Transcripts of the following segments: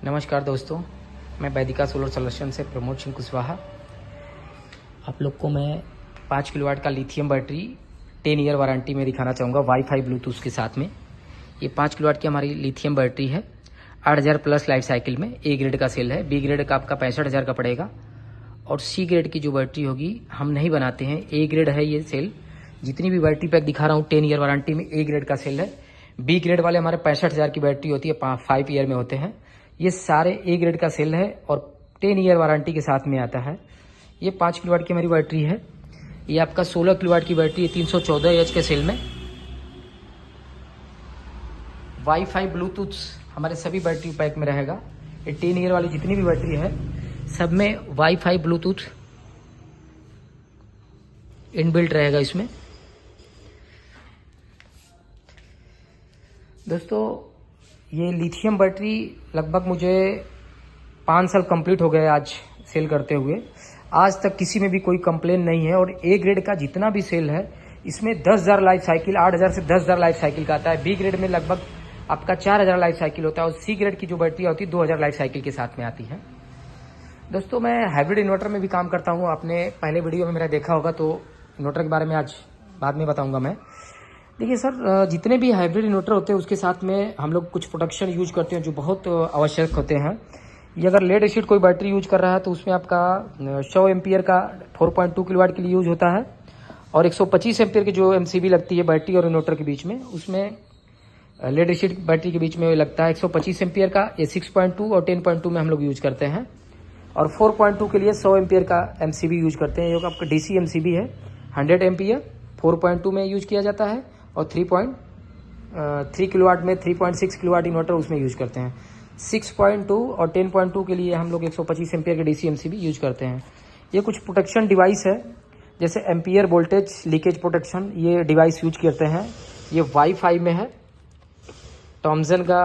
नमस्कार दोस्तों, मैं वैदिका सोलर सोल्यूशन से प्रमोद सिंह कुशवाहा आप लोग को मैं 5 किलोवाट का लिथियम बैटरी 10 ईयर वारंटी में दिखाना चाहूँगा वाईफाई ब्लूटूथ के साथ में। ये 5 किलोवाट की हमारी लिथियम बैटरी है। 8000 प्लस लाइफ साइकिल में ए ग्रेड का सेल है। बी ग्रेड का आपका 65,000 का पड़ेगा और सी ग्रेड की जो बैटरी होगी हम नहीं बनाते हैं। ए ग्रेड है ये सेल। जितनी भी बैटरी पैक दिखा रहा हूँ 10 ईयर वारंटी में ए ग्रेड का सेल है। बी ग्रेड वाले हमारे 65,000 की बैटरी होती है, 5 ईयर में होते हैं। ये सारे ए ग्रेड का सेल है और 10 ईयर वारंटी के साथ में आता है। ये 5 किलोवाट की हमारी बैटरी है। ये आपका 16 किलोवाट की बैटरी है 314 एच के सेल में। वाईफाई ब्लूटूथ हमारे सभी बैटरी पैक में रहेगा। ये 10 ईयर वाली जितनी भी बैटरी है सब में वाईफाई ब्लूटूथ इनबिल्ट रहेगा इसमें। दोस्तों, ये लिथियम बैटरी लगभग मुझे 5 साल कंप्लीट हो गए आज सेल करते हुए। आज तक किसी में भी कोई कंप्लेन नहीं है। और ए ग्रेड का जितना भी सेल है इसमें 10,000 लाइफ साइकिल, 8,000 से 10,000 लाइफ साइकिल का आता है। बी ग्रेड में लगभग आपका 4,000 लाइफ साइकिल होता है और सी ग्रेड की जो बैटरी होती है 2,000 लाइफ साइकिल के साथ में आती है। दोस्तों, मैं हाइब्रिड इन्वर्टर में भी काम करता हूँ। आपने पहले वीडियो में मेरा देखा होगा, तो इन्वर्टर के बारे में आज बाद में बताऊँगा मैं। देखिए सर, जितने भी हाइब्रिड इन्वर्टर होते हैं उसके साथ में हम लोग कुछ प्रोटेक्शन यूज करते हैं जो बहुत आवश्यक होते हैं। ये अगर लेड एसिड कोई बैटरी यूज कर रहा है तो उसमें आपका 100 एम्पियर का 4.2 किलोवाट के लिए यूज होता है और 125 एम्पियर की जो एमसीबी लगती है बैटरी और इन्वर्टर के बीच में, उसमें लेड एसिड बैटरी के बीच में लगता है 125 एम्पियर का। ये 6.2 और 10.2 में हम लोग यूज करते हैं। और 4.2 के लिए 100 एम्पियर का एमसीबी यूज करते हैं। ये आपका डीसी एमसीबी है। 100 एम्पियर 4.2 में यूज किया जाता है और 3 किलोवाट में 3.6 किलोवाट इन्वर्टर उसमें यूज करते हैं। 6.2 और 10.2 के लिए हम लोग 125 एम्पियर के डीसी एमसीबी यूज करते हैं। ये कुछ प्रोटेक्शन डिवाइस है, जैसे एम्पियर वोल्टेज लीकेज प्रोटेक्शन, ये डिवाइस यूज करते हैं। ये वाईफाई में है। थॉमसन का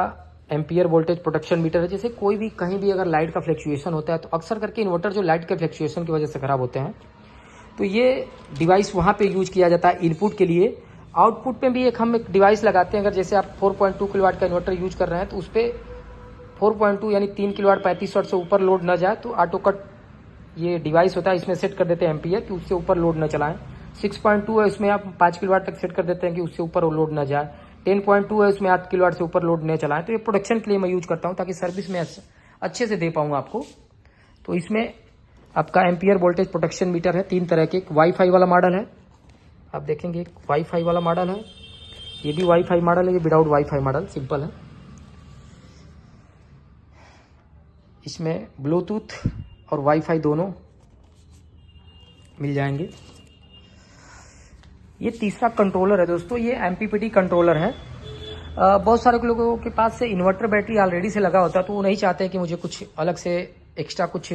एम्पियर वोल्टेज प्रोटेक्शन मीटर है। जैसे कोई भी कहीं भी अगर लाइट का फ्लक्चुएशन होता है तो अक्सर करके इन्वर्टर जो लाइट के फ्लक्चुएशन की वजह से खराब होते हैं, तो ये डिवाइस वहाँ पे यूज किया जाता है इनपुट के लिए। आउटपुट में भी हम एक डिवाइस लगाते हैं। अगर जैसे आप 4.2 किलोवाट का इन्वर्टर यूज कर रहे हैं तो उस पर 4.2 यानी 3 किलोवाट 35 वाट से ऊपर लोड न जाए तो ऑटो कट ये डिवाइस होता है, इसमें सेट कर देते हैं एम्पियर कि उससे ऊपर लोड न चलाएं। 6.2 है, इसमें आप 5 किलोवाट तक सेट कर देते हैं कि उससे ऊपर लोड न जाए। 10.2 है, उसमें 8 किलोवाट से ऊपर लोड न चलाएं। तो ये प्रोटेक्शन के लिए मैं यूज करता हूँ ताकि सर्विस में अच्छे से दे पाऊँ आपको। तो इसमें आपका एम्पियर वोल्टेज प्रोटेक्शन मीटर है 3 तरह के। एक वाईफाई वाला मॉडल है, आप देखेंगे एक वाईफाई वाला मॉडल है। ये भी वाईफाई मॉडल है। ये विदाउट वाईफाई मॉडल सिंपल है। इसमें ब्लूटूथ और वाईफाई दोनों मिल जाएंगे। ये तीसरा कंट्रोलर है दोस्तों। ये एमपीपीटी कंट्रोलर है। बहुत सारे लोगों के पास से इन्वर्टर बैटरी ऑलरेडी से लगा होता है तो वो नहीं चाहते कि मुझे कुछ अलग से एक्स्ट्रा कुछ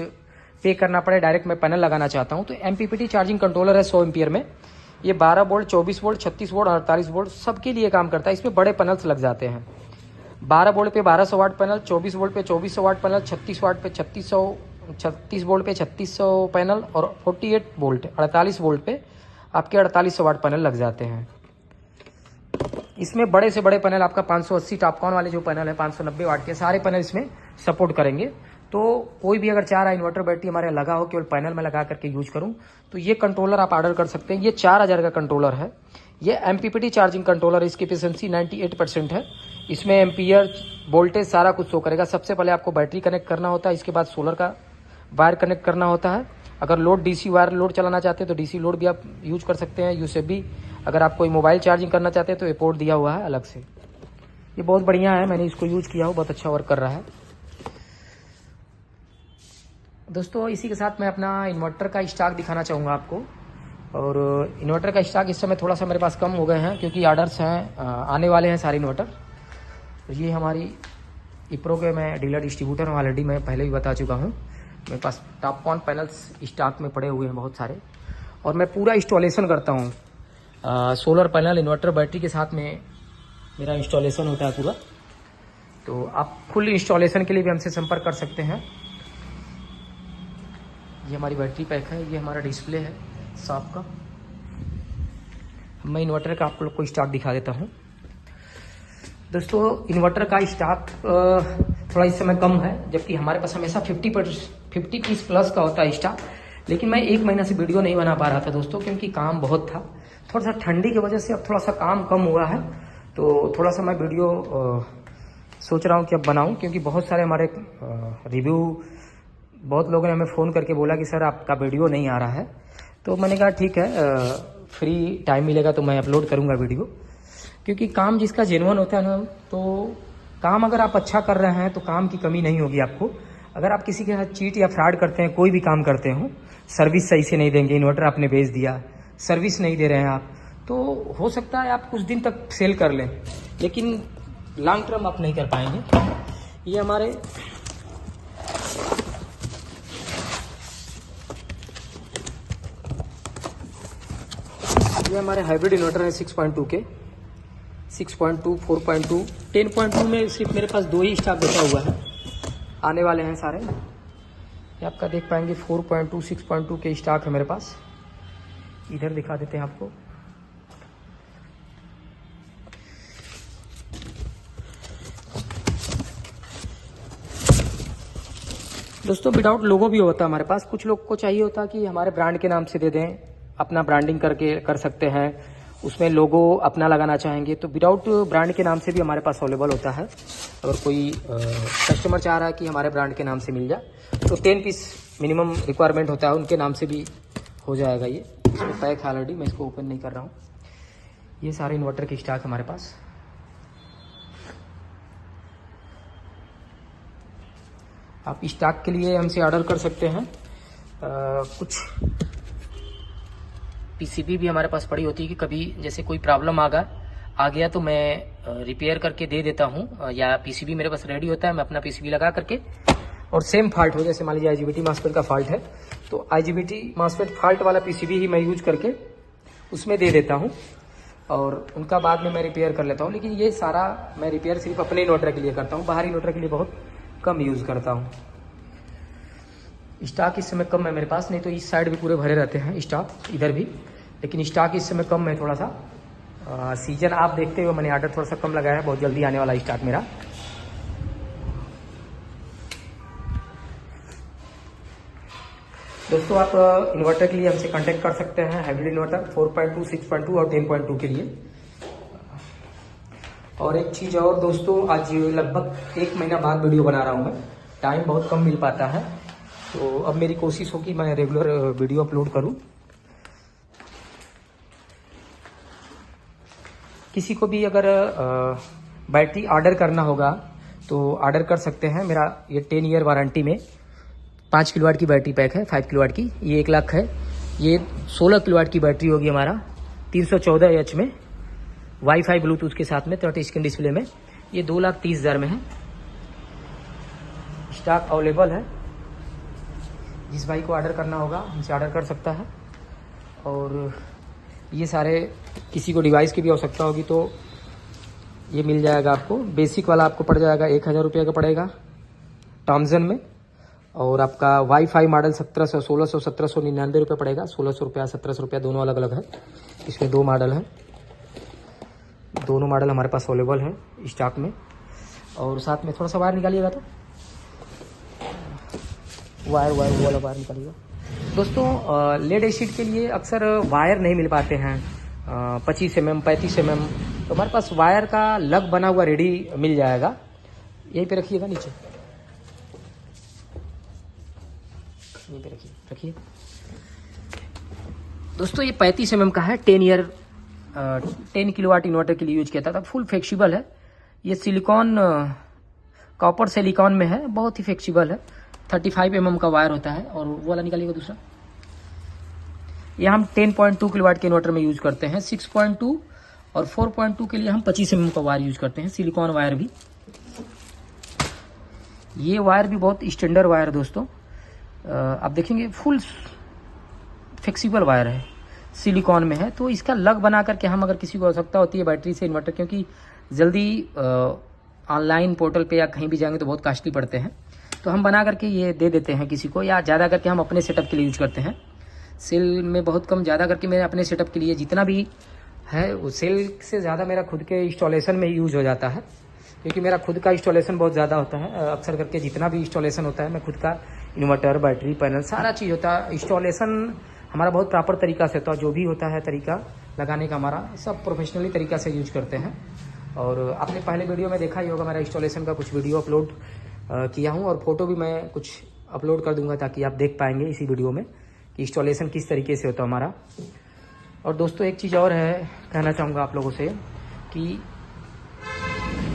पे करना पड़े, डायरेक्ट मैं पैनल लगाना चाहता हूँ। तो एमपीपीटी चार्जिंग कंट्रोलर है 100 एम्पियर में। ये 12 वोल्ट, 24 वोल्ट, 36 वोल्ट, 48 वोल्ट सबके लिए काम करता है। इसमें बड़े पैनल्स लग जाते हैं। 12 वोल्ट पे 1200 वाट पैनल, 24 वोल्ट पे 2400 वाट पैनल, 36 वाट पे 36 वोल्ट पे 3600 पैनल और 48 वोल्ट 48 वोल्ट पे आपके 4800 वाट पैनल लग जाते हैं। इसमें बड़े से बड़े पैनल आपका 580 टॉपकॉन वाले जो पैनल है 590 वाट के सारे पैनल इसमें सपोर्ट करेंगे। तो कोई भी अगर चाह रहा है इन्वर्टर बैटरी हमारे लगा हो, केवल पैनल में लगा करके यूज करूं, तो ये कंट्रोलर आप ऑर्डर कर सकते हैं। ये 4000 का कंट्रोलर है। ये एमपीपीटी चार्जिंग कंट्रोलर है। इसकी एफिशिएंसी 98% है। इसमें एम्पियर वोल्टेज सारा कुछ शो करेगा। सबसे पहले आपको बैटरी कनेक्ट करना होता है, इसके बाद सोलर का वायर कनेक्ट करना होता है। अगर लोड डीसी वायर लोड चलाना चाहते हैं तो डीसी लोड भी आप यूज कर सकते हैं। यूएसबी अगर आप कोई मोबाइल चार्जिंग करना चाहते हैं तो ये पोर्ट दिया हुआ है अलग से। ये बहुत बढ़िया है, मैंने इसको यूज किया हो, बहुत अच्छा वर्क कर रहा है। दोस्तों, इसी के साथ मैं अपना इन्वर्टर का स्टॉक दिखाना चाहूँगा आपको। और इन्वर्टर का स्टॉक इस समय थोड़ा सा मेरे पास कम हो गए हैं क्योंकि ऑर्डर्स हैं, आने वाले हैं सारे इन्वर्टर। तो ये हमारी इप्रो के मैं डीलर डिस्ट्रीब्यूटर हूँ, ऑलरेडी मैं पहले भी बता चुका हूँ। मेरे पास टॉपकॉन पैनल्स स्टॉक में पड़े हुए हैं बहुत सारे और मैं पूरा इंस्टॉलेशन करता हूँ। सोलर पैनल इन्वर्टर बैटरी के साथ में मेरा इंस्टॉलेशन होता है पूरा। तो आप फुल इंस्टॉलेशन के लिए भी हमसे संपर्क कर सकते हैं। ये हमारी बैटरी पैक है। ये हमारा डिस्प्ले है शॉप का। मैं इन्वर्टर का आप लोग को स्टॉक दिखा देता हूँ। दोस्तों, इन्वर्टर का स्टॉक थोड़ा इस समय कम है, जबकि हमारे पास हमेशा 50 पीस प्लस का होता है स्टॉक। लेकिन मैं 1 महीना से वीडियो नहीं बना पा रहा था दोस्तों, क्योंकि काम बहुत था। थोड़ा सा ठंडी की वजह से अब थोड़ा सा काम कम हुआ है, तो थोड़ा सा मैं वीडियो सोच रहा हूँ कि अब बनाऊँ, क्योंकि बहुत सारे हमारे रिव्यू, बहुत लोगों ने हमें फ़ोन करके बोला कि सर आपका वीडियो नहीं आ रहा है। तो मैंने कहा ठीक है, फ्री टाइम मिलेगा तो मैं अपलोड करूँगा वीडियो, क्योंकि काम जिसका जेन्युइन होता है ना, तो काम अगर आप अच्छा कर रहे हैं तो काम की कमी नहीं होगी आपको। अगर आप किसी के साथ चीट या फ्रॉड करते हैं, कोई भी काम करते हो, सर्विस सही से नहीं देंगे, इन्वर्टर आपने बेच दिया, सर्विस नहीं दे रहे हैं आप, तो हो सकता है आप कुछ दिन तक सेल कर लें, लेकिन लॉन्ग टर्म आप नहीं कर पाएंगे। ये हमारे हाइब्रिड इन्वर्टर है 6.2 के, 6.2, 4.2, 10.2 में सिर्फ मेरे पास 2 ही स्टॉक बचा हुआ है, आने वाले हैं सारे। ये आपका देख पाएंगे 4.2, 6.2 के स्टॉक है मेरे पास। इधर दिखा देते हैं आपको। दोस्तों विदाउट लोगो भी होता है हमारे पास। कुछ लोग को चाहिए होता कि हमारे ब्रांड के नाम से दे दें, अपना ब्रांडिंग करके कर सकते हैं, उसमें लोगो अपना लगाना चाहेंगे तो विदाउट ब्रांड के नाम से भी हमारे पास अवेलेबल होता है। अगर कोई कस्टमर चाह रहा है कि हमारे ब्रांड के नाम से मिल जाए तो 10 पीस मिनिमम रिक्वायरमेंट होता है, उनके नाम से भी हो जाएगा। ये इसमें पैक है ऑलरेडी, मैं इसको ओपन नहीं कर रहा हूँ। ये सारे इन्वर्टर के स्टॉक हमारे पास। आप स्टॉक के लिए हमसे ऑर्डर कर सकते हैं। कुछ पीसीबी भी हमारे पास पड़ी होती है कि कभी जैसे कोई प्रॉब्लम आ गया तो मैं रिपेयर करके दे देता हूँ, या पीसीबी मेरे पास रेडी होता है, मैं अपना पीसीबी लगा करके, और सेम फॉल्ट हो, जैसे मान लीजिए आईजीबीटी मॉसफेट का फॉल्ट है तो आईजीबीटी मॉसफेट फॉल्ट वाला पीसीबी ही मैं यूज करके उसमें दे देता हूँ, और उनका बाद में मैं रिपेयर कर लेता हूँ। लेकिन ये सारा मैं रिपेयर सिर्फ अपने इन्वर्टर के लिए करता हूँ, बाहरी इन्वर्टर के लिए बहुत कम यूज़ करता हूँ। स्टॉक इस समय कम है मेरे पास, नहीं तो इस साइड भी पूरे भरे रहते हैं स्टॉक, इधर भी, लेकिन स्टॉक इस समय कम है थोड़ा सा। सीजन आप देखते हुए मैंने ऑर्डर थोड़ा सा कम लगाया है, बहुत जल्दी आने वाला स्टॉक मेरा। दोस्तों आप इन्वर्टर के लिए हमसे कांटेक्ट कर सकते हैं, हाइब्रिड इन्वर्टर 4.2, 6.2 और 10.2 के लिए। और एक चीज़ और दोस्तों, आज लगभग 1 महीना बाद वीडियो बना रहा हूँ मैं, टाइम बहुत कम मिल पाता है, तो अब मेरी कोशिश हो कि मैं रेगुलर वीडियो अपलोड करूँ। किसी को भी अगर बैटरी ऑर्डर करना होगा तो ऑर्डर कर सकते हैं। मेरा ये 10 ईयर वारंटी में 5 किलोवाट की बैटरी पैक है, 5 किलोवाट की, ये 1 लाख है। ये 16 किलोवाट की बैटरी होगी हमारा, 314 एच में, वाईफाई ब्लूटूथ के साथ में, 30 स्क्रीन डिस्प्ले में। ये 2,30,000 में है। स्टॉक अवेलेबल है, जिस भाई को ऑर्डर करना होगा हमसे ऑर्डर कर सकता है। और ये सारे किसी को डिवाइस की भी आवश्यकता होगी तो ये मिल जाएगा आपको। बेसिक वाला आपको पड़ जाएगा 1,000 रुपये का पड़ेगा टॉमसन में, और आपका वाईफाई मॉडल 1700, 1600, 1799 रुपये पड़ेगा। 1600 रुपया, 1700 रुपया, दोनों अलग अलग है। इसमें 2 मॉडल है, दोनों मॉडल हमारे पास अवेलेबल है स्टॉक में। और साथ में थोड़ा सा वायर निकालिएगा, तो वायर वाला वायर निकालिएगा। दोस्तों लेड एसिड के लिए अक्सर वायर नहीं मिल पाते हैं, 25 mm, 35 mm, तो हमारे पास वायर का लग बना हुआ रेडी मिल जाएगा। यहीं पे रखिएगा, नीचे यहीं पे रखिए। दोस्तों ये 35 mm का है, 10 किलोवाट इन्वर्टर के लिए यूज किया था। फुल फ्लेक्सिबल है, ये सिलिकॉन कॉपर सिलिकॉन में है, बहुत ही फ्लेक्सिबल है। 35 mm का वायर होता है। और वो वाला निकालिएगा दूसरा। ये हम 10.2 किलोवाट के इन्वर्टर में यूज करते हैं। 6.2 और 4.2 के लिए हम 25 mm का वायर यूज करते हैं, सिलिकॉन वायर भी। ये वायर भी बहुत स्टैंडर्ड वायर है दोस्तों, आप देखेंगे फुल फ्लेक्सिबल वायर है, सिलिकॉन में है। तो इसका लग बना करके हम, अगर किसी को आवश्यकता होती है बैटरी से इन्वर्टर, क्योंकि जल्दी ऑनलाइन पोर्टल पे या कहीं भी जाएंगे तो बहुत कॉस्टली पड़ते हैं, तो हम बना करके ये दे देते हैं किसी को, या ज़्यादा करके हम अपने सेटअप के लिए यूज करते हैं। सेल में बहुत कम, ज़्यादा करके मेरे अपने सेटअप के लिए जितना भी है वो सेल से ज़्यादा मेरा खुद के इंस्टॉलेशन में यूज हो जाता है। क्योंकि मेरा खुद का इंस्टॉलेशन बहुत ज़्यादा होता है। अक्सर करके जितना भी इंस्टॉलेशन होता है मैं खुद का, इन्वर्टर, बैटरी, पैनल, सारा चीज़ होता है। इंस्टॉलेशन हमारा बहुत प्रॉपर तरीका से होता है। जो भी होता है तरीका लगाने का हमारा, सब प्रोफेशनली तरीका से यूज करते हैं। और आपने पहले वीडियो में देखा ही होगा, मेरा इंस्टॉलेशन का कुछ वीडियो अपलोड किया हूँ, और फोटो भी मैं कुछ अपलोड कर दूंगा ताकि आप देख पाएंगे इसी वीडियो में कि इंस्टॉलेशन किस तरीके से होता है हमारा। और दोस्तों एक चीज़ और है, कहना चाहूँगा आप लोगों से कि